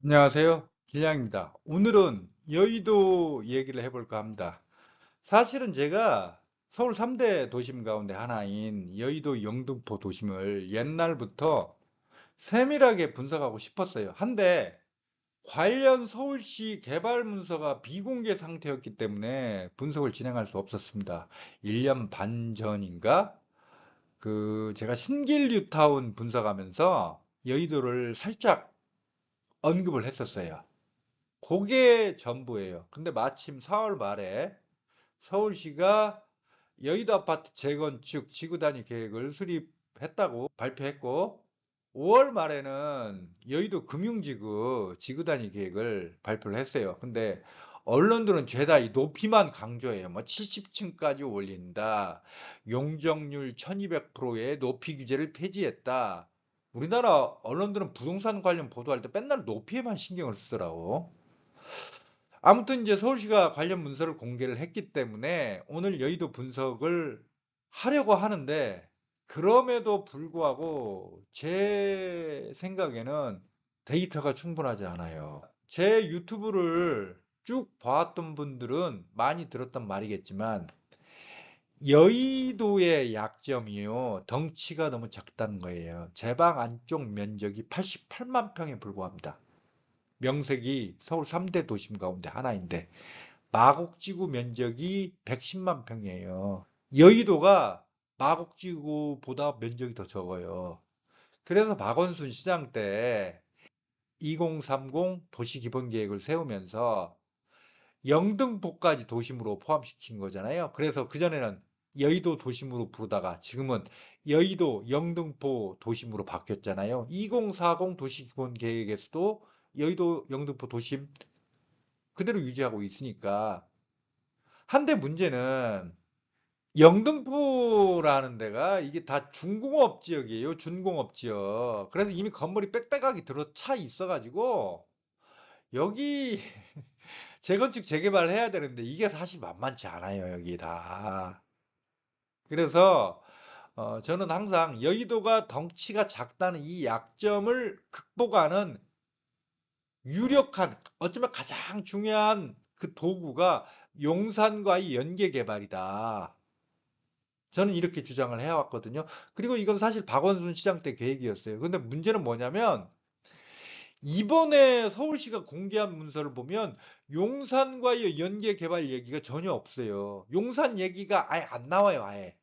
안녕하세요. 길냥입니다. 오늘은 여의도 얘기를 해볼까 합니다. 사실은 제가 서울 3대 도심 가운데 하나인 여의도 영등포 도심을 옛날부터 세밀하게 분석하고 싶었어요. 한데 관련 서울시 개발 문서가 비공개 상태였기 때문에 분석을 진행할 수 없었습니다. 1년 반 전인가? 제가 신길 뉴타운 분석하면서 여의도를 살짝 언급을 했었어요. 그게 전부예요. 근데 마침 4월 말에 서울시가 여의도 아파트 재건축 지구 단위 계획을 수립했다고 발표했고, 5월 말에는 여의도 금융지구 지구 단위 계획을 발표를 했어요. 근데 언론들은 죄다 이 높이만 강조해요. 뭐 70층까지 올린다. 용적률 1200%의 높이 규제를 폐지했다. 우리나라 언론들은 부동산 관련 보도할 때 맨날 높이에만 신경을 쓰더라고. 아무튼 이제 서울시가 관련 문서를 공개를 했기 때문에 오늘 여의도 분석을 하려고 하는데, 그럼에도 불구하고 제 생각에는 데이터가 충분하지 않아요. 제 유튜브를 쭉 봐왔던 분들은 많이 들었던 말이겠지만, 여의도의 약점이요, 덩치가 너무 작다는 거예요. 제방 안쪽 면적이 88만 평에 불과합니다. 명색이 서울 3대 도심 가운데 하나인데 마곡지구 면적이 110만 평이에요. 여의도가 마곡지구보다 면적이 더 적어요. 그래서 박원순 시장 때 2030 도시기본계획을 세우면서 영등포까지 도심으로 포함시킨 거잖아요. 그래서 그전에는 여의도 도심으로 부르다가 지금은 여의도 영등포 도심으로 바뀌었잖아요. 2040 도시기본계획에서도 여의도 영등포 도심 그대로 유지하고 있으니까. 한데 문제는 영등포라는 데가 이게 다 중공업 지역이에요. 준공업 지역. 그래서 이미 건물이 빽빽하게 들어차 있어가지고 여기 재건축 재개발 해야 되는데 이게 사실 만만치 않아요. 여기 다. 그래서 저는 항상 여의도가 덩치가 작다는 이 약점을 극복하는 유력한, 어쩌면 가장 중요한 그 도구가 용산과의 연계 개발이다. 저는 이렇게 주장을 해왔거든요. 그리고 이건 사실 박원순 시장 때 계획이었어요. 근데 문제는 뭐냐면 이번에 서울시가 공개한 문서를 보면 용산과의 연계 개발 얘기가 전혀 없어요. 용산 얘기가 아예 안 나와요, 아예.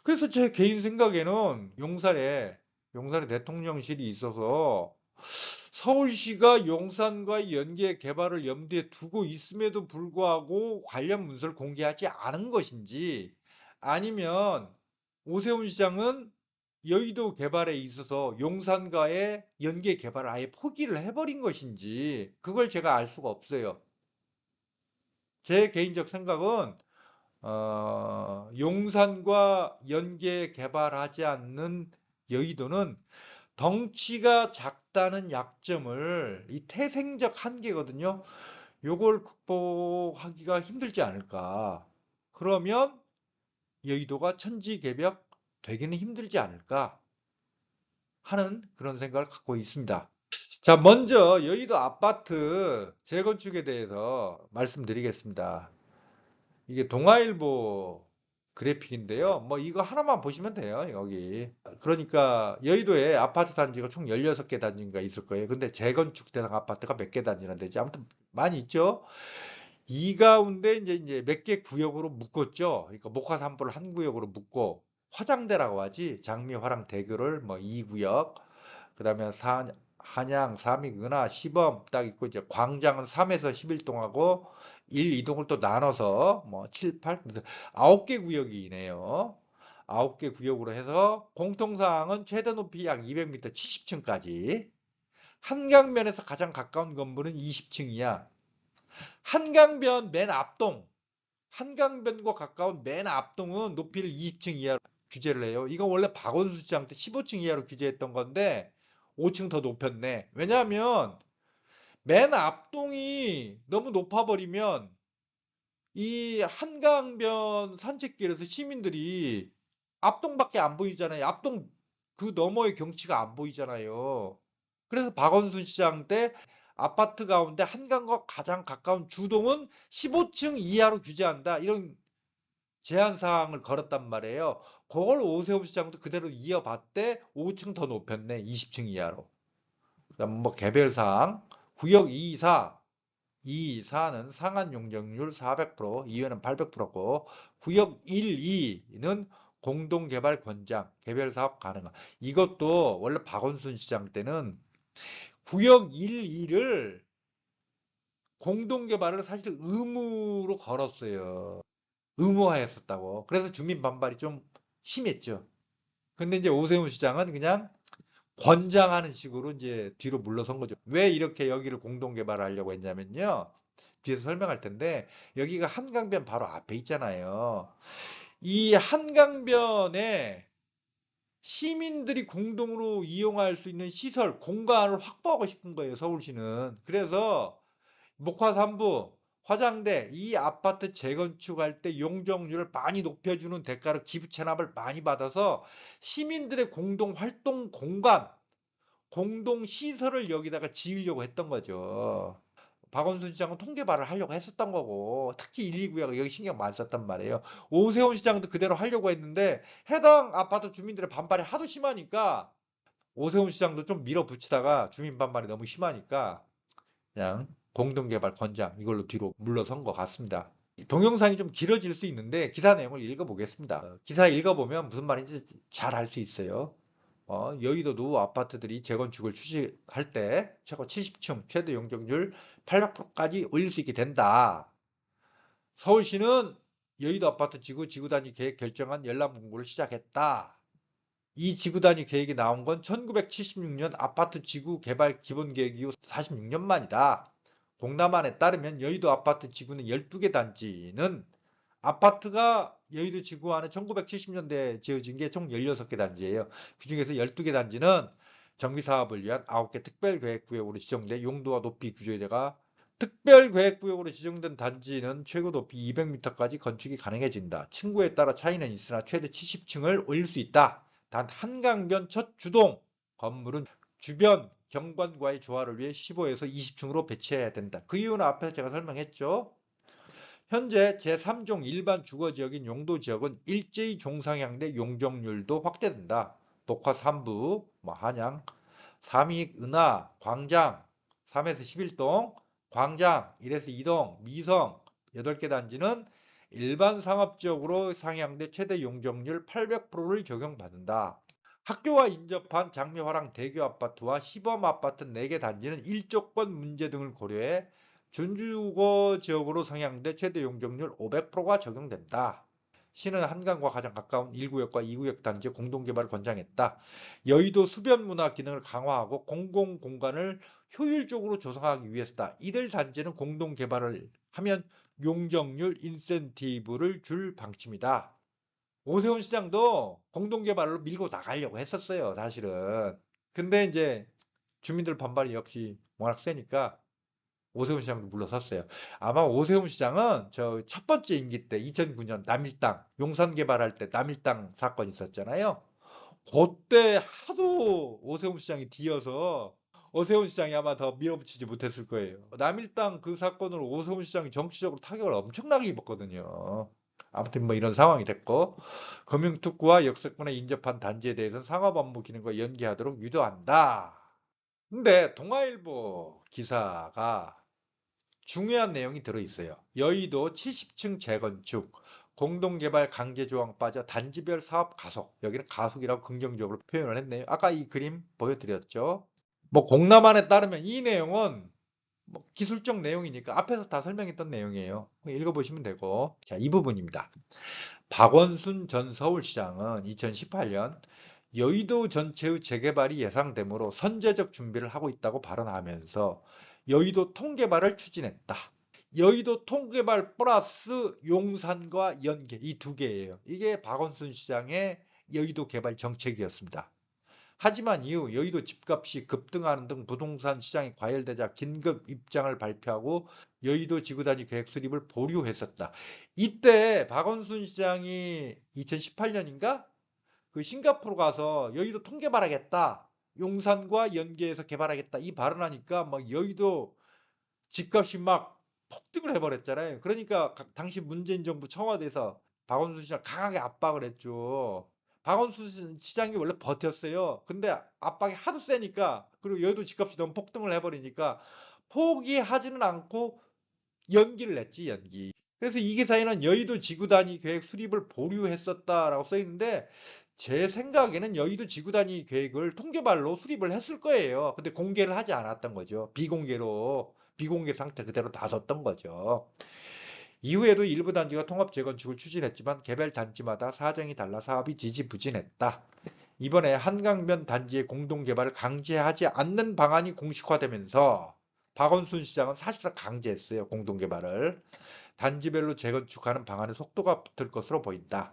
그래서 제 개인 생각에는 용산에 대통령실이 있어서 서울시가 용산과 연계 개발을 염두에 두고 있음에도 불구하고 관련 문서를 공개하지 않은 것인지, 아니면 오세훈 시장은 여의도 개발에 있어서 용산과의 연계 개발을 아예 포기를 해버린 것인지, 그걸 제가 알 수가 없어요. 제 개인적 생각은 용산과 연계 개발하지 않는 여의도는 덩치가 작다는 약점을, 이 태생적 한계거든요. 요걸 극복하기가 힘들지 않을까. 그러면 여의도가 천지개벽 되기는 힘들지 않을까 하는 그런 생각을 갖고 있습니다. 자, 먼저 여의도 아파트 재건축에 대해서 말씀드리겠습니다. 이게 동아일보 그래픽인데요. 뭐 이거 하나만 보시면 돼요. 여기. 그러니까 여의도에 아파트 단지가 총 16개 단지인가 있을 거예요. 근데 재건축 대상 아파트가 몇 개 단지나 되지? 아무튼 많이 있죠. 이 가운데 이제 몇 개 구역으로 묶었죠. 그러니까 목화산보를 한 구역으로 묶고, 화장대라고 하지. 장미, 화랑, 대교를 뭐 2구역. 그다음에 한양, 삼익, 은하, 시범 딱 있고, 이제 광장은 3에서 11동하고 1, 2동을 또 나눠서 뭐 7, 8, 9개 구역이네요. 9개 구역으로 해서 공통사항은 최대 높이 약 200m, 70층까지. 한강변에서 가장 가까운 건물은 20층이야. 한강변 맨 앞동, 한강변과 가까운 맨 앞동은 높이를 20층 이하로 규제를 해요. 이건 원래 박원순 시장 때 15층 이하로 규제했던 건데 5층 더 높였네. 왜냐하면 맨 앞동이 너무 높아버리면 이 한강변 산책길에서 시민들이 앞동밖에 안 보이잖아요. 앞동 그 너머의 경치가 안 보이잖아요. 그래서 박원순 시장 때 아파트 가운데 한강과 가장 가까운 주동은 15층 이하로 규제한다. 이런 제한 사항을 걸었단 말이에요. 그걸 오세훈 시장도 그대로 이어봤대. 5층 더 높였네. 20층 이하로. 그다음 뭐 개별 사항, 구역 2, 4, 2, 4는 상한 용적률 400%, 2회는 800%고 구역 1, 2는 공동개발 권장, 개별 사업 가능한. 이것도 원래 박원순 시장 때는 구역 1, 2를 공동개발을 사실 의무로 걸었어요. 의무화했었다고. 그래서 주민 반발이 좀 심했죠. 근데 이제 오세훈 시장은 그냥 권장하는 식으로 이제 뒤로 물러선 거죠. 왜 이렇게 여기를 공동개발하려고 했냐면요. 뒤에서 설명할 텐데 여기가 한강변 바로 앞에 있잖아요. 이 한강변에 시민들이 공동으로 이용할 수 있는 시설, 공간을 확보하고 싶은 거예요, 서울시는. 그래서 목화 3부, 화장대, 이 아파트 재건축할 때 용적률을 많이 높여주는 대가로 기부 체납을 많이 받아서 시민들의 공동 활동 공간, 공동 시설을 여기다가 지으려고 했던 거죠. 박원순 시장은 통계발을 하려고 했었던 거고, 특히 1, 2구역 여기 신경 많이 썼단 말이에요. 오세훈 시장도 그대로 하려고 했는데 해당 아파트 주민들의 반발이 하도 심하니까 오세훈 시장도 좀 밀어붙이다가 주민 반발이 너무 심하니까 그냥 공동개발 권장 이걸로 뒤로 물러선 것 같습니다. 동영상이 좀 길어질 수 있는데 기사 내용을 읽어보겠습니다. 기사 읽어보면 무슨 말인지 잘 알 수 있어요. 여의도 노후 아파트들이 재건축을 추진할 때 최고 70층 최대 용적률 800%까지 올릴 수 있게 된다. 서울시는 여의도 아파트 지구 단위 계획 결정안 열람 공고를 시작했다. 이 지구 단위 계획이 나온 건 1976년 아파트 지구 개발 기본 계획 이후 46년 만이다. 동남안에 따르면 여의도 아파트 지구는 12개 단지는 아파트가 여의도 지구 안에 1970년대에 지어진 게 총 16개 단지예요. 그중에서 12개 단지는 정비사업을 위한 9개 특별계획구역으로 지정돼 용도와 높이 규제되가 특별계획구역으로 지정된 단지는 최고 높이 200m까지 건축이 가능해진다. 층고에 따라 차이는 있으나 최대 70층을 올릴 수 있다. 단 한강변 첫 주동 건물은 주변 경관과의 조화를 위해 15에서 20층으로 배치해야 된다. 그 이유는 앞에서 제가 설명했죠. 현재 제3종 일반 주거지역인 용도지역은 일제히 종상향대 용적률도 확대된다. 복화 3부, 한양, 삼익, 은하, 광장, 3에서 11동, 광장, 1에서 2동, 미성, 8개 단지는 일반 상업지역으로 상향대 최대 용적률 800%를 적용받는다. 학교와 인접한 장미화랑 대교 아파트와 시범 아파트 4개 단지는 일조권 문제 등을 고려해 준주거 지역으로 상향돼 최대 용적률 500%가 적용된다. 시는 한강과 가장 가까운 1구역과 2구역 단지 공동개발을 권장했다. 여의도 수변 문화 기능을 강화하고 공공공간을 효율적으로 조성하기 위해서다. 이들 단지는 공동개발을 하면 용적률 인센티브를 줄 방침이다. 오세훈 시장도 공동개발로 밀고 나가려고 했었어요, 사실은. 근데 이제 주민들 반발이 역시 워낙 세니까 오세훈 시장도 물러섰어요. 아마 오세훈 시장은 저 첫 번째 임기 때 2009년 남일당 용산 개발할 때 남일당 사건 있었잖아요. 그때 하도 오세훈 시장이 뒤어서 오세훈 시장이 아마 더 밀어붙이지 못했을 거예요. 남일당 그 사건으로 오세훈 시장이 정치적으로 타격을 엄청나게 입었거든요. 아무튼 뭐 이런 상황이 됐고 금융특구와 역세권에 인접한 단지에 대해서는 상업업무 기능과 연계하도록 유도한다. 근데 동아일보 기사가 중요한 내용이 들어있어요. 여의도 70층 재건축, 공동개발 강제조항 빠져 단지별 사업 가속. 여기는 가속이라고 긍정적으로 표현을 했네요. 아까 이 그림 보여드렸죠. 뭐 공람안에 따르면 이 내용은 뭐 기술적 내용이니까 앞에서 다 설명했던 내용이에요. 읽어보시면 되고. 자, 이 부분입니다. 박원순 전 서울시장은 2018년 여의도 전체의 재개발이 예상되므로 선제적 준비를 하고 있다고 발언하면서 여의도 통개발을 추진했다. 여의도 통개발 플러스 용산과 연계 이 두 개예요. 이게 박원순 시장의 여의도 개발 정책이었습니다. 하지만 이후 여의도 집값이 급등하는 등 부동산 시장이 과열되자 긴급 입장을 발표하고 여의도 지구단위 계획 수립을 보류했었다. 이때 박원순 시장이 2018년인가 그 싱가포르 가서 여의도 통개발하겠다. 용산과 연계해서 개발하겠다 이 발언하니까 막 여의도 집값이 막 폭등을 해버렸잖아요. 그러니까 당시 문재인 정부 청와대에서 박원순 시장 강하게 압박을 했죠. 박원순 시장이 원래 버텼어요. 근데 압박이 하도 세니까 그리고 여의도 집값이 너무 폭등을 해버리니까 포기하지는 않고 연기를 냈지 연기. 그래서 이 기사에는 여의도 지구 단위 계획 수립을 보류했었다라고 써 있는데 제 생각에는 여의도 지구 단위 계획을 통계발로 수립을 했을 거예요. 근데 공개를 하지 않았던 거죠. 비공개 상태 그대로 놔뒀던 거죠. 이후에도 일부 단지가 통합 재건축을 추진했지만 개별 단지마다 사정이 달라 사업이 지지부진했다. 이번에 한강변 단지의 공동개발을 강제하지 않는 방안이 공식화되면서 박원순 시장은 사실상 강제했어요. 공동개발을. 단지별로 재건축하는 방안의 속도가 붙을 것으로 보인다.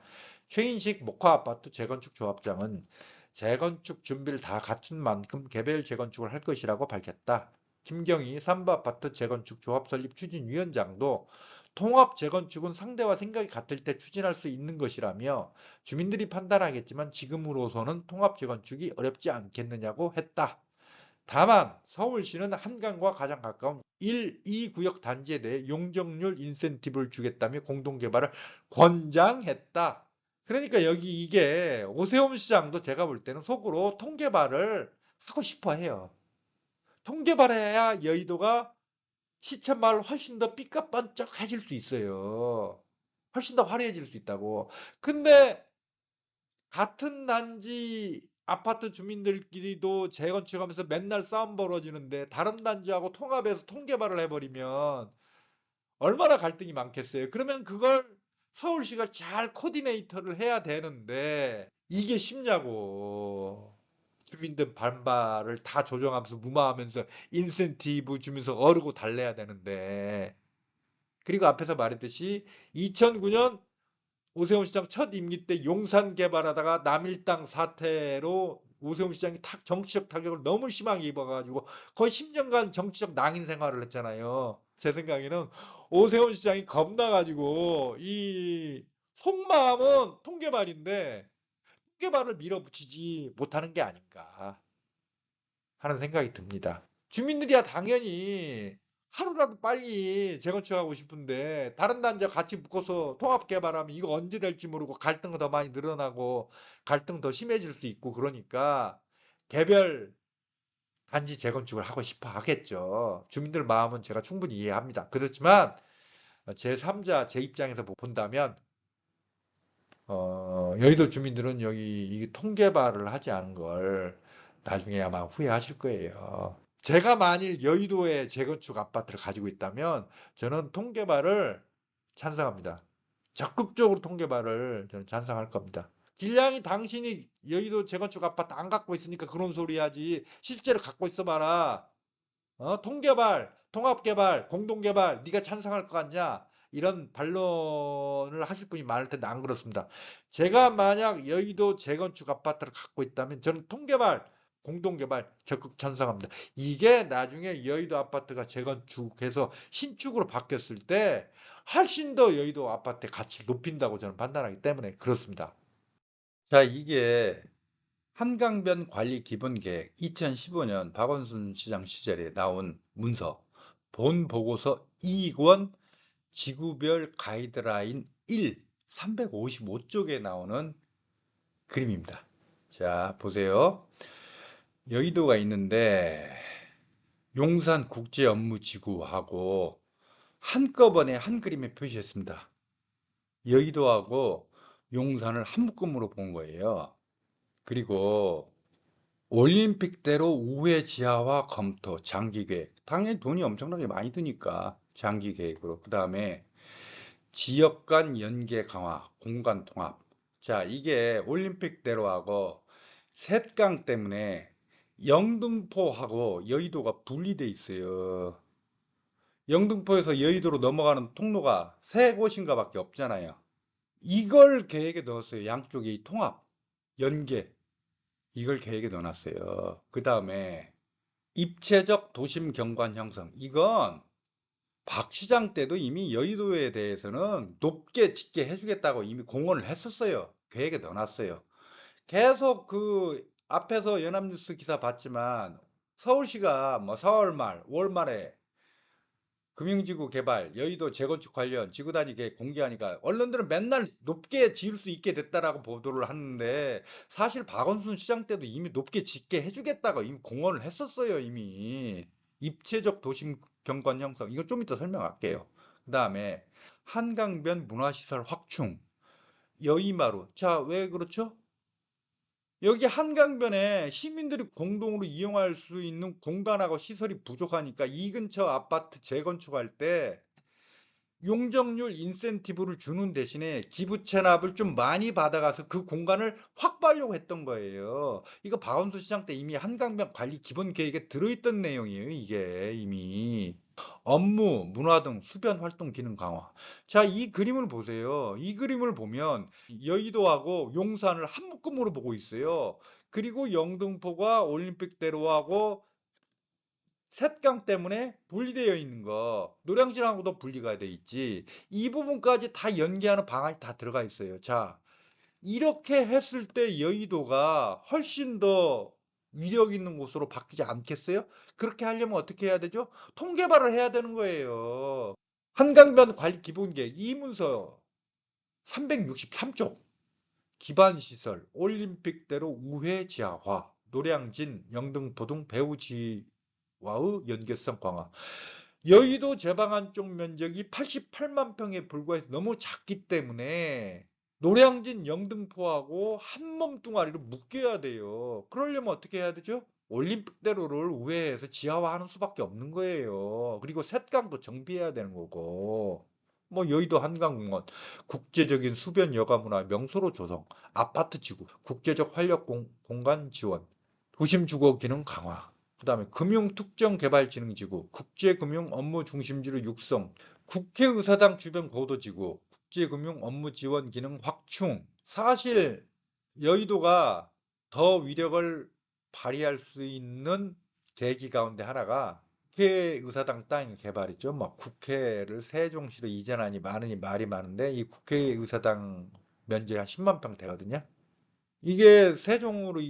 최인식 목화아파트 재건축 조합장은 재건축 준비를 다 갖춘 만큼 개별 재건축을 할 것이라고 밝혔다. 김경희 삼부아파트 재건축 조합 설립 추진위원장도 통합 재건축은 상대와 생각이 같을 때 추진할 수 있는 것이라며 주민들이 판단하겠지만 지금으로서는 통합 재건축이 어렵지 않겠느냐고 했다. 다만 서울시는 한강과 가장 가까운 1, 2구역 단지에 대해 용적률 인센티브를 주겠다며 공동개발을 권장했다. 그러니까 여기 이게 오세훈 시장도 제가 볼 때는 속으로 통개발을 하고 싶어 해요. 통개발해야 여의도가 시쳇마을 훨씬 더 삐까뻔쩍해질 수 있어요. 훨씬 더 화려해질 수 있다고. 근데 같은 단지 아파트 주민들끼리도 재건축하면서 맨날 싸움 벌어지는데 다른 단지하고 통합해서 통개발을 해버리면 얼마나 갈등이 많겠어요. 그러면 그걸 서울시가 잘 코디네이터를 해야 되는데 이게 쉽냐고. 주민들 반발을 다 조정하면서 무마하면서 인센티브 주면서 어르고 달래야 되는데 그리고 앞에서 말했듯이 2009년 오세훈 시장 첫 임기 때 용산 개발하다가 남일당 사태로 오세훈 시장이 정치적 타격을 너무 심하게 입어가지고 거의 10년간 정치적 낭인 생활을 했잖아요. 제 생각에는 오세훈 시장이 겁나가지고 이 속마음은 통개발인데 통개발을 밀어붙이지 못하는 게 아닌가 하는 생각이 듭니다. 주민들이야 당연히 하루라도 빨리 재건축하고 싶은데 다른 단지와 같이 묶어서 통합 개발하면 이거 언제 될지 모르고 갈등 더 많이 늘어나고 갈등 더 심해질 수 있고 그러니까 개별 단지 재건축을 하고 싶어 하겠죠. 주민들 마음은 제가 충분히 이해합니다. 그렇지만 제3자 제 입장에서 본다면 여의도 주민들은 여기 이 통개발을 하지 않은 걸 나중에 아마 후회하실 거예요. 제가 만일 여의도에 재건축 아파트를 가지고 있다면 저는 통개발을 찬성합니다. 적극적으로 통개발을 저는 찬성할 겁니다. 길냥이 당신이 여의도 재건축 아파트 안 갖고 있으니까 그런 소리 하지. 실제로 갖고 있어 봐라. 통개발, 통합개발, 공동개발 네가 찬성할 것 같냐? 이런 반론을 하실 분이 많을 텐데 안 그렇습니다. 제가 만약 여의도 재건축 아파트를 갖고 있다면 저는 통개발, 공동개발 적극 찬성합니다. 이게 나중에 여의도 아파트가 재건축해서 신축으로 바뀌었을 때 훨씬 더 여의도 아파트의 가치를 높인다고 저는 판단하기 때문에 그렇습니다. 자, 이게 한강변 관리 기본계획 2015년 박원순 시장 시절에 나온 문서 본 보고서 2권 지구별 가이드라인 1 355쪽에 나오는 그림입니다. 자, 보세요. 여의도가 있는데 용산 국제업무지구하고 한꺼번에 한 그림에 표시했습니다. 여의도하고 용산을 한 묶음으로 본 거예요. 그리고 올림픽대로 우회 지하화 검토 장기계획. 당연히 돈이 엄청나게 많이 드니까 장기계획으로. 그 다음에 지역 간 연계 강화, 공간 통합. 자, 이게 올림픽대로하고 셋강 때문에 영등포하고 여의도가 분리돼 있어요. 영등포에서 여의도로 넘어가는 통로가 세 곳인가 밖에 없잖아요. 이걸 계획에 넣었어요. 양쪽이 통합, 연계. 이걸 계획에 넣어놨어요. 그 다음에 입체적 도심 경관 형성. 이건 박 시장 때도 이미 여의도에 대해서는 높게 짓게 해주겠다고 이미 공언을 했었어요. 계획에 넣어놨어요. 계속 그 앞에서 연합뉴스 기사 봤지만 서울시가 뭐 4월 말, 5월 말에 금융지구 개발, 여의도 재건축 관련 지구 단위 계획 공개하니까 언론들은 맨날 높게 지을 수 있게 됐다라고 보도를 하는데 사실 박원순 시장 때도 이미 높게 짓게 해주겠다고 이미 공언을 했었어요, 이미. 입체적 도심 경관 형성. 이거 좀 이따 설명할게요. 그 다음에 한강변 문화시설 확충, 여의마루. 자, 왜 그렇죠? 여기 한강변에 시민들이 공동으로 이용할 수 있는 공간하고 시설이 부족하니까 이 근처 아파트 재건축할 때 용적률 인센티브를 주는 대신에 기부 체납을 좀 많이 받아가서 그 공간을 확보하려고 했던 거예요. 이거 박원순 시장 때 이미 한강변 관리 기본 계획에 들어있던 내용이에요, 이게 이미. 업무, 문화 등 수변 활동 기능 강화. 자, 이 그림을 보세요. 이 그림을 보면 여의도하고 용산을 한 묶음으로 보고 있어요. 그리고 영등포가 올림픽대로하고 셋강 때문에 분리되어 있는 거, 노량진하고도 분리가 돼 있지. 이 부분까지 다 연계하는 방안이 다 들어가 있어요. 자, 이렇게 했을 때 여의도가 훨씬 더 위력 있는 곳으로 바뀌지 않겠어요? 그렇게 하려면 어떻게 해야 되죠? 통계발을 해야 되는 거예요. 한강변 관리 기본계획 이 문서 363쪽 기반시설 올림픽대로 우회 지하화 노량진 영등포 등 배후지와의 연계성 강화. 여의도 제방안 쪽 면적이 88만 평에 불과해서 너무 작기 때문에 노량진 영등포하고 한 몸뚱아리로 묶여야 돼요. 그러려면 어떻게 해야 되죠? 올림픽대로를 우회해서 지하화하는 수밖에 없는 거예요. 그리고 셋강도 정비해야 되는 거고. 뭐 여의도 한강공원, 국제적인 수변 여가문화 명소로 조성, 아파트 지구, 국제적 활력 공간 지원, 도심 주거 기능 강화. 그다음에 금융특정개발진흥지구, 국제금융 업무 중심지로 육성, 국회의사당 주변 고도지구, 국제금융 업무 지원 기능 확충. 사실 여의도가 더 위력을 발휘할 수 있는 계기 가운데 하나가 국회의사당 땅 개발이죠. 뭐 국회를 세종시로 이전하니 많으니 말이 많은데 이 국회의사당 면적이 한 10만 평 되거든요. 이게 세종으로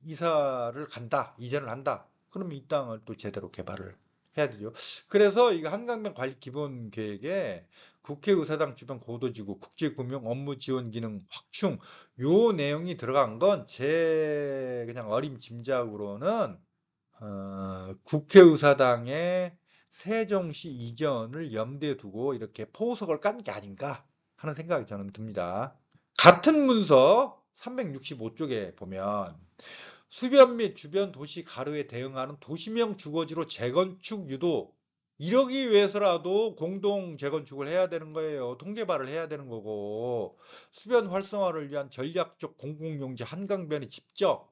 이사를 간다, 이전을 한다. 그러면 이 땅을 또 제대로 개발을 해야 되죠. 그래서 이거 한강변 관리 기본 계획에 국회의사당 주변 고도지구, 국제금융 업무 지원 기능 확충 요 내용이 들어간 건 제 그냥 어림짐작으로는 국회의사당의 세종시 이전을 염두에 두고 이렇게 포석을 깐 게 아닌가 하는 생각이 저는 듭니다. 같은 문서 365쪽에 보면 수변 및 주변 도시 가로에 대응하는 도시명 주거지로 재건축 유도 이러기 위해서라도 공동 재건축을 해야 되는 거예요. 통계발을 해야 되는 거고 수변 활성화를 위한 전략적 공공용지 한강변에 직접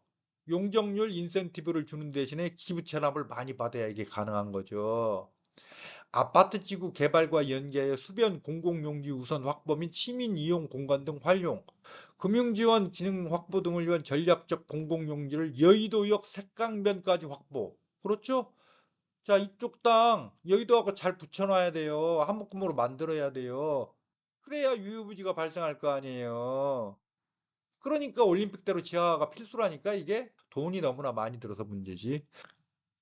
용적률 인센티브를 주는 대신에 기부 체납을 많이 받아야 이게 가능한 거죠. 아파트 지구 개발과 연계하여 수변 공공용지 우선 확보 및 시민 이용 공간 등 활용, 금융지원 기능 확보 등을 위한 전략적 공공용지를 여의도역 색강변까지 확보. 그렇죠? 자, 이쪽 땅 여의도하고 잘 붙여놔야 돼요. 한 묶음으로 만들어야 돼요. 그래야 유효부지가 발생할 거 아니에요. 그러니까 올림픽대로 지하화가 필수라니까 이게 돈이 너무나 많이 들어서 문제지.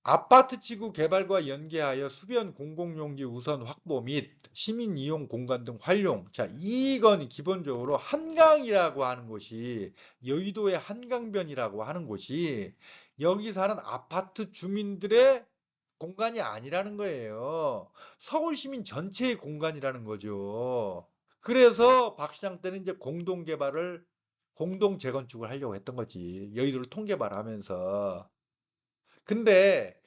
아파트 지구 개발과 연계하여 수변 공공용지 우선 확보 및 시민 이용 공간 등 활용. 자, 이건 기본적으로 한강이라고 하는 곳이 여의도의 한강변이라고 하는 곳이 여기 사는 아파트 주민들의 공간이 아니라는 거예요. 서울 시민 전체의 공간이라는 거죠. 그래서 박 시장 때는 이제 공동 개발을 공동 재건축을 하려고 했던 거지. 여의도를 통개발하면서. 근데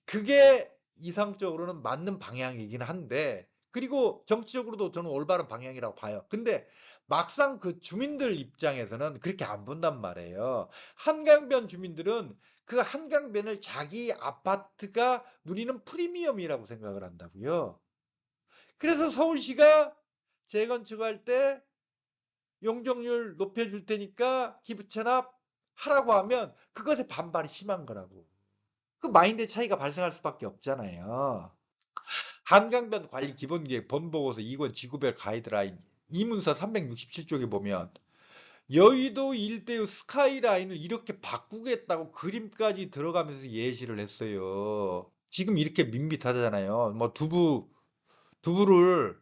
그게 이상적으로는 맞는 방향이긴 한데 그리고 정치적으로도 저는 올바른 방향이라고 봐요. 근데 막상 그 주민들 입장에서는 그렇게 안 본단 말이에요. 한강변 주민들은 그 한강변을 자기 아파트가 누리는 프리미엄이라고 생각을 한다고요. 그래서 서울시가 재건축할 때 용적률 높여줄 테니까 기부채납 하라고 하면 그것에 반발이 심한 거라고. 그 마인드 차이가 발생할 수밖에 없잖아요. 한강변 관리 기본계획 본보고서 2권 지구별 가이드라인 이 문서 367쪽에 보면 여의도 일대의 스카이라인을 이렇게 바꾸겠다고 그림까지 들어가면서 예시를 했어요. 지금 이렇게 밋밋하잖아요. 뭐 두부를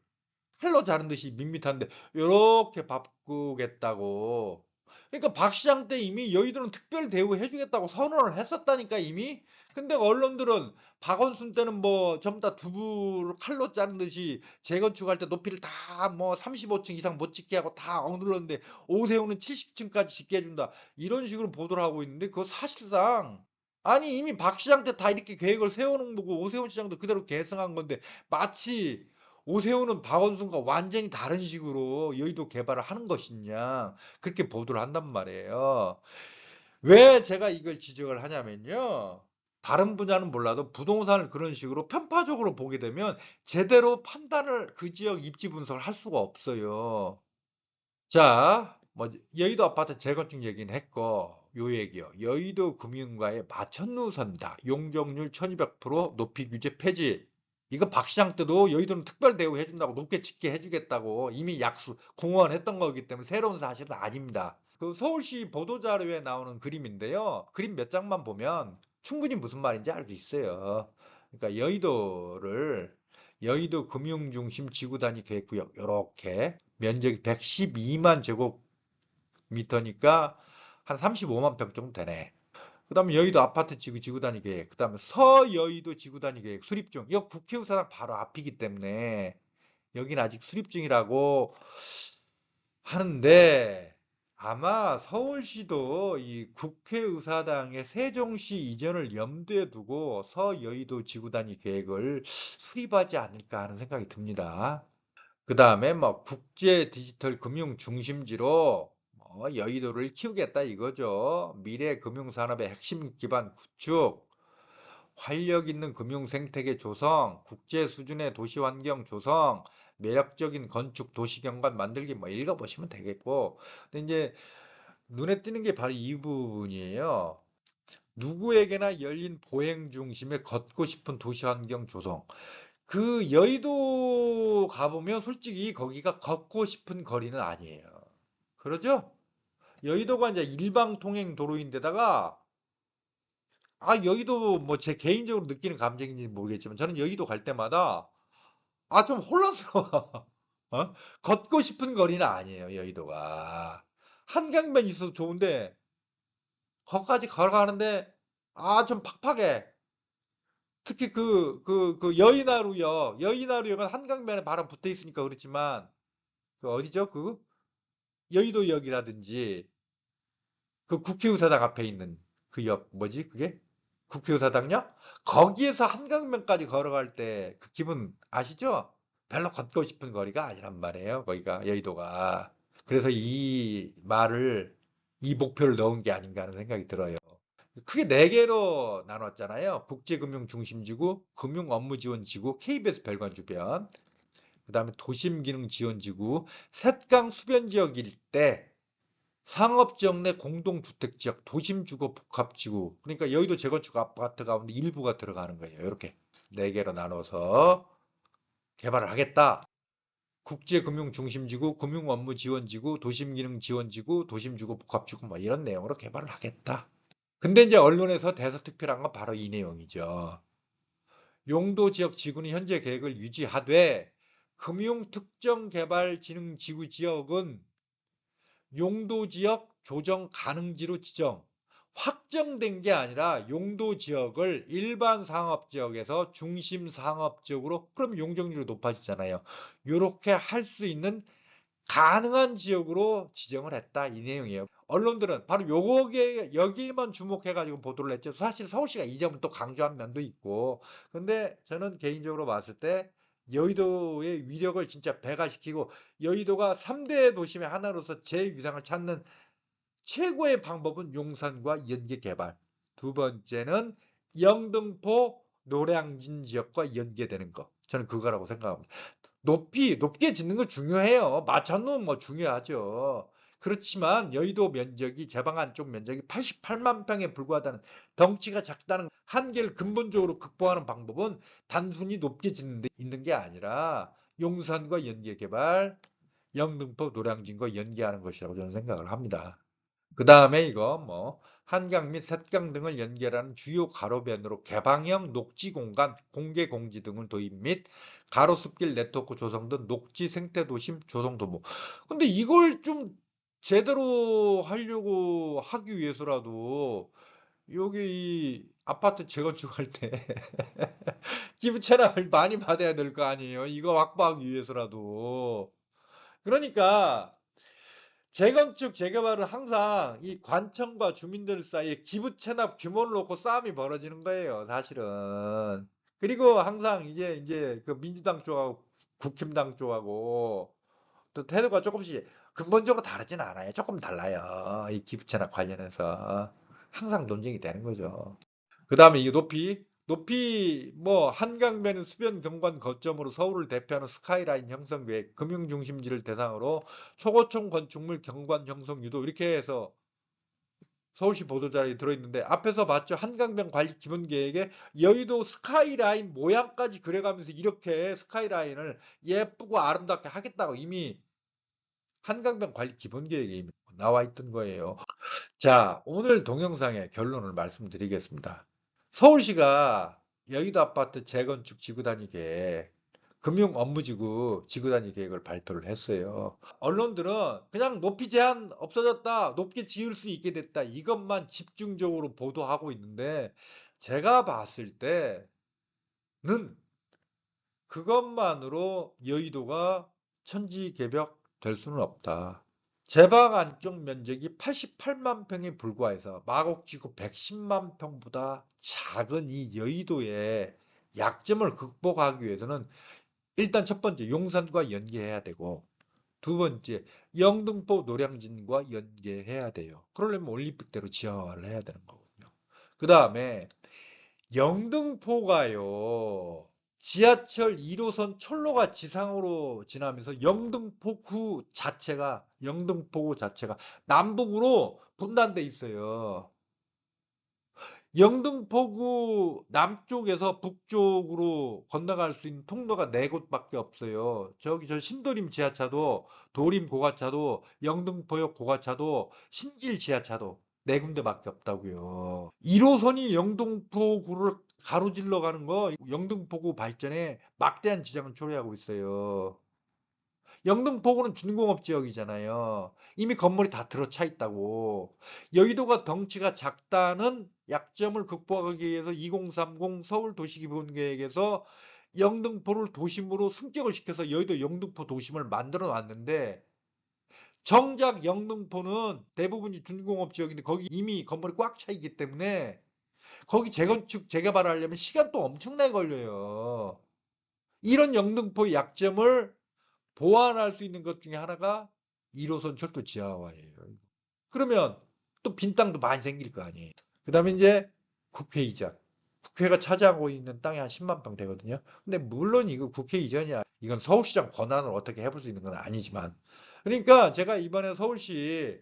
칼로 자른 듯이 밋밋한데 요렇게 바꾸겠다고. 그러니까 박 시장 때 이미 여의도는 특별 대우해 주겠다고 선언을 했었다니까 이미. 근데 언론들은 박원순 때는 뭐 전부 다 두부를 칼로 자른 듯이 재건축할 때 높이를 다 뭐 35층 이상 못 짓게 하고 다 억눌렀는데 오세훈은 70층까지 짓게 해준다. 이런 식으로 보도를 하고 있는데 그거 사실상 아니 이미 박 시장 때 다 이렇게 계획을 세워놓은 거고 오세훈 시장도 그대로 계승한 건데 마치 오세훈은 박원순과 완전히 다른 식으로 여의도 개발을 하는 것이냐 그렇게 보도를 한단 말이에요. 왜 제가 이걸 지적을 하냐면요. 다른 분야는 몰라도 부동산을 그런 식으로 편파적으로 보게 되면 제대로 판단을 그 지역 입지 분석을 할 수가 없어요. 자, 뭐 여의도 아파트 재건축 얘기는 했고 요 얘기요. 여의도 금융가의 마천루선다. 용적률 1200% 높이 규제 폐지. 이거 박 시장 때도 여의도는 특별 대우 해준다고 높게 짓게 해주겠다고 이미 약속 공언했던 거기 때문에 새로운 사실은 아닙니다. 그 서울시 보도자료에 나오는 그림인데요. 그림 몇 장만 보면 충분히 무슨 말인지 알 수 있어요. 그러니까 여의도 금융중심 지구단위 계획구역 요렇게 면적이 112만 제곱미터니까 한 35만 평 정도 되네. 그 다음에 여의도 아파트 지구단위 계획, 그 다음에 서여의도 지구단위 계획 수립 중. 이거 국회의사당 바로 앞이기 때문에 여기는 아직 수립 중이라고 하는데 아마 서울시도 이 국회의사당의 세종시 이전을 염두에 두고 서여의도 지구단위 계획을 수립하지 않을까 하는 생각이 듭니다. 그 다음에 뭐 국제 디지털 금융 중심지로 여의도를 키우겠다 이거죠. 미래 금융산업의 핵심 기반 구축, 활력 있는 금융 생태계 조성, 국제 수준의 도시 환경 조성, 매력적인 건축 도시 경관 만들기 뭐 읽어보시면 되겠고. 근데 이제 눈에 띄는 게 바로 이 부분이에요. 누구에게나 열린 보행 중심의 걷고 싶은 도시 환경 조성. 그 여의도 가보면 솔직히 거기가 걷고 싶은 거리는 아니에요. 그러죠? 여의도가 이제 일방 통행 도로인데다가 여의도 뭐 제 개인적으로 느끼는 감정인지 모르겠지만 저는 여의도 갈 때마다 좀 혼란스러워. 어? 걷고 싶은 거리는 아니에요, 여의도가. 한강변 있어도 좋은데 거기까지 걸어가는데 좀 팍팍해. 특히 그 여의나루역은 한강변에 바로 붙어 있으니까 그렇지만 그 어디죠? 그 여의도역이라든지 그 국회의사당 앞에 있는 그 역 뭐지 그게? 국회의사당역? 거기에서 한강변까지 걸어갈 때 그 기분 아시죠? 별로 걷고 싶은 거리가 아니란 말이에요. 거기가 여의도가. 그래서 이 목표를 넣은 게 아닌가 하는 생각이 들어요. 크게 네 개로 나눴잖아요. 국제금융중심지구, 금융업무지원지구, KBS 별관 주변, 그 다음에 도심기능지원지구, 셋강 수변지역 일대, 상업지역 내 공동주택지역, 도심주거 복합지구. 그러니까 여의도 재건축 아파트 가운데 일부가 들어가는 거예요. 이렇게 네 개로 나눠서 개발을 하겠다. 국제금융중심지구, 금융업무지원지구, 도심기능지원지구, 도심주거 복합지구 뭐 이런 내용으로 개발을 하겠다. 근데 이제 언론에서 대서특필한 건 바로 이 내용이죠. 용도 지역 지구는 현재 계획을 유지하되 금융특정개발진흥지구 지역은 용도지역 조정 가능지로 지정. 확정된 게 아니라 용도지역을 일반 상업지역에서 중심 상업지역으로 그럼 용적률이 높아지잖아요. 이렇게 할 수 있는 가능한 지역으로 지정을 했다 이 내용이에요. 언론들은 바로 요거에 여기에만 주목해가지고 보도를 했죠. 사실 서울시가 이 점을 또 강조한 면도 있고. 근데 저는 개인적으로 봤을 때 여의도의 위력을 진짜 배가시키고 여의도가 3대 도심의 하나로서 제 위상을 찾는 최고의 방법은 용산과 연계 개발. 두 번째는 영등포 노량진 지역과 연계되는 거. 저는 그거라고 생각합니다. 높게 짓는 거 중요해요. 마천루는 뭐 중요하죠. 그렇지만 여의도 면적이 제방 안쪽 면적이 88만 평에 불과하다는 덩치가 작다는 한계를 근본적으로 극복하는 방법은 단순히 높게 짓는 데 있는 게 아니라 용산과 연계 개발, 영등포 노량진과 연계하는 것이라고 저는 생각을 합니다. 그 다음에 이거 뭐 한강 및 샛강 등을 연결하는 주요 가로변으로 개방형 녹지 공간, 공개 공지 등을 도입 및 가로수길 네트워크 조성 등 녹지 생태도심 조성 도모. 근데 이걸 좀 제대로 하려고 하기 위해서라도 여기 이 아파트 재건축할 때 기부 체납을 많이 받아야 될 거 아니에요. 이거 확보하기 위해서라도. 그러니까 재건축, 재개발은 항상 이 관청과 주민들 사이에 기부 체납 규모를 놓고 싸움이 벌어지는 거예요, 사실은. 그리고 항상 이제 그 민주당 쪽하고 국힘당 쪽하고 또 태도가 조금씩 근본적으로 다르진 않아요. 조금 달라요. 이 기부 체납 관련해서. 항상 논쟁이 되는 거죠. 그 다음에 이 높이 뭐 한강변 수변 경관 거점으로 서울을 대표하는 스카이라인 형성 계획, 금융 중심지를 대상으로 초고층 건축물 경관 형성 유도 이렇게 해서 서울시 보도자료에 들어있는데 앞에서 봤죠. 한강변 관리 기본 계획에 여의도 스카이라인 모양까지 그려가면서 이렇게 스카이라인을 예쁘고 아름답게 하겠다고 이미 한강변 관리 기본 계획에 이미 나와 있던 거예요. 자, 오늘 동영상의 결론을 말씀드리겠습니다. 서울시가 여의도 아파트 재건축 지구단위 계획, 금융 업무지구 지구단위 계획을 발표를 했어요. 언론들은 그냥 높이 제한 없어졌다, 높게 지을 수 있게 됐다, 이것만 집중적으로 보도하고 있는데, 제가 봤을 때는 그것만으로 여의도가 천지개벽 될 수는 없다. 제방 안쪽 면적이 88만 평에 불과해서 마곡지구 110만 평보다 작은 이 여의도의 약점을 극복하기 위해서는 일단 첫 번째 용산과 연계해야 되고 두 번째 영등포 노량진과 연계해야 돼요. 그러려면 올림픽대로 지하화를 해야 되는 거거든요. 그 다음에 영등포가요. 지하철 1호선 철로가 지상으로 지나면서 영등포구 자체가 남북으로 분단돼 있어요. 영등포구 남쪽에서 북쪽으로 건너갈 수 있는 통로가 4곳밖에 없어요. 저기 저 신도림 지하차도, 도림 고가차도, 영등포역 고가차도, 신길 지하차도 4군데밖에 없다고요. 1호선이 영등포구를 가로질러 가는 거 영등포구 발전에 막대한 지장을 초래하고 있어요. 영등포구는 준공업 지역이잖아요. 이미 건물이 다 들어차 있다고. 여의도가 덩치가 작다는 약점을 극복하기 위해서 2030 서울 도시기본계획에서 영등포를 도심으로 승격을 시켜서 여의도 영등포 도심을 만들어 놨는데 정작 영등포는 대부분이 준공업 지역인데 거기 이미 건물이 꽉 차 있기 때문에 거기 재건축 재개발을 하려면 시간 또 엄청나게 걸려요. 이런 영등포의 약점을 보완할 수 있는 것 중에 하나가 1호선 철도 지하화예요. 그러면 또 빈 땅도 많이 생길 거 아니에요. 그 다음에 이제 국회 이전. 국회가 차지하고 있는 땅이 한 10만 평 되거든요. 근데 물론 이거 국회 이전이야. 이건 서울시장 권한을 어떻게 해볼 수 있는 건 아니지만. 그러니까 제가 이번에 서울시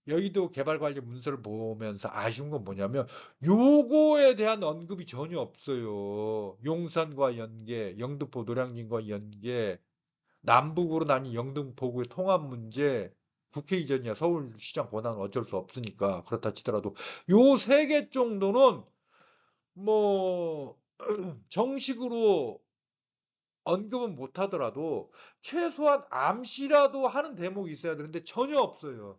여의도 개발관리 문서를 보면서 아쉬운 건 뭐냐면 요거에 대한 언급이 전혀 없어요. 용산과 연계, 영등포 노량진과 연계, 남북으로 나뉜 영등포구의 통합 문제, 국회 이전이야. 서울시장 권한은 어쩔 수 없으니까. 그렇다 치더라도 요 세 개 정도는 뭐 정식으로 언급은 못 하더라도 최소한 암시라도 하는 대목이 있어야 되는데 전혀 없어요.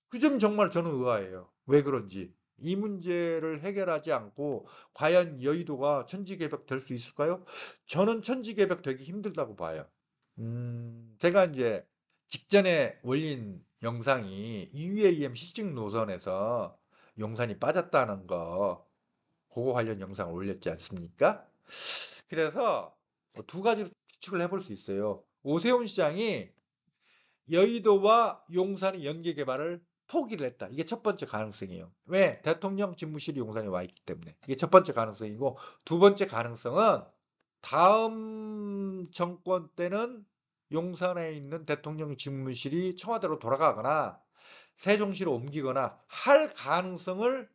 그 점 정말 저는 의아해요. 왜 그런지. 이 문제를 해결하지 않고 과연 여의도가 천지개벽 될 수 있을까요? 저는 천지개벽 되기 힘들다고 봐요. 제가 이제 직전에 올린 영상이 UAM 실증 노선에서 용산이 빠졌다는 거, 그거 관련 영상을 올렸지 않습니까? 그래서 두 가지로 추측을 해볼 수 있어요. 오세훈 시장이 여의도와 용산의 연계 개발을 포기를 했다. 이게 첫 번째 가능성이에요. 왜? 대통령 집무실이 용산에 와 있기 때문에. 이게 첫 번째 가능성이고, 두 번째 가능성은 다음 정권 때는 용산에 있는 대통령 집무실이 청와대로 돌아가거나 세종시로 옮기거나 할 가능성을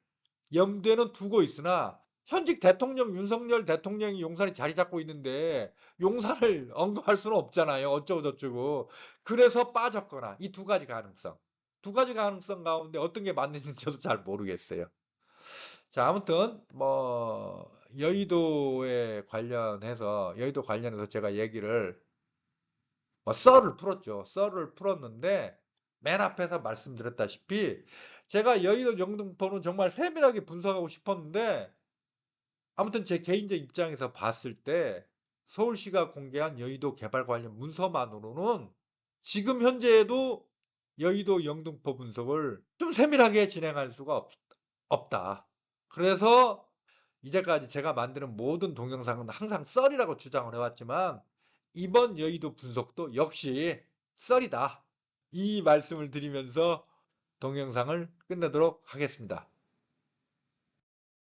염두에는 두고 있으나 현직 대통령 윤석열 대통령이 용산에 자리 잡고 있는데 용산을 언급할 수는 없잖아요. 어쩌고 저쩌고. 그래서 빠졌거나 이 두 가지 가능성. 두 가지 가능성 가운데 어떤 게 맞는지 저도 잘 모르겠어요. 자, 아무튼 뭐 여의도 관련해서 제가 얘기를 썰을 풀었죠. 썰을 풀었는데 맨 앞에서 말씀드렸다시피 제가 여의도 영등포는 정말 세밀하게 분석하고 싶었는데 아무튼 제 개인적 입장에서 봤을 때 서울시가 공개한 여의도 개발 관련 문서만으로는 지금 현재에도 여의도 영등포 분석을 좀 세밀하게 진행할 수가 없다. 그래서 이제까지 제가 만드는 모든 동영상은 항상 썰이라고 주장을 해왔지만 이번 여의도 분석도 역시 썰이다. 이 말씀을 드리면서 동영상을 끝내도록 하겠습니다.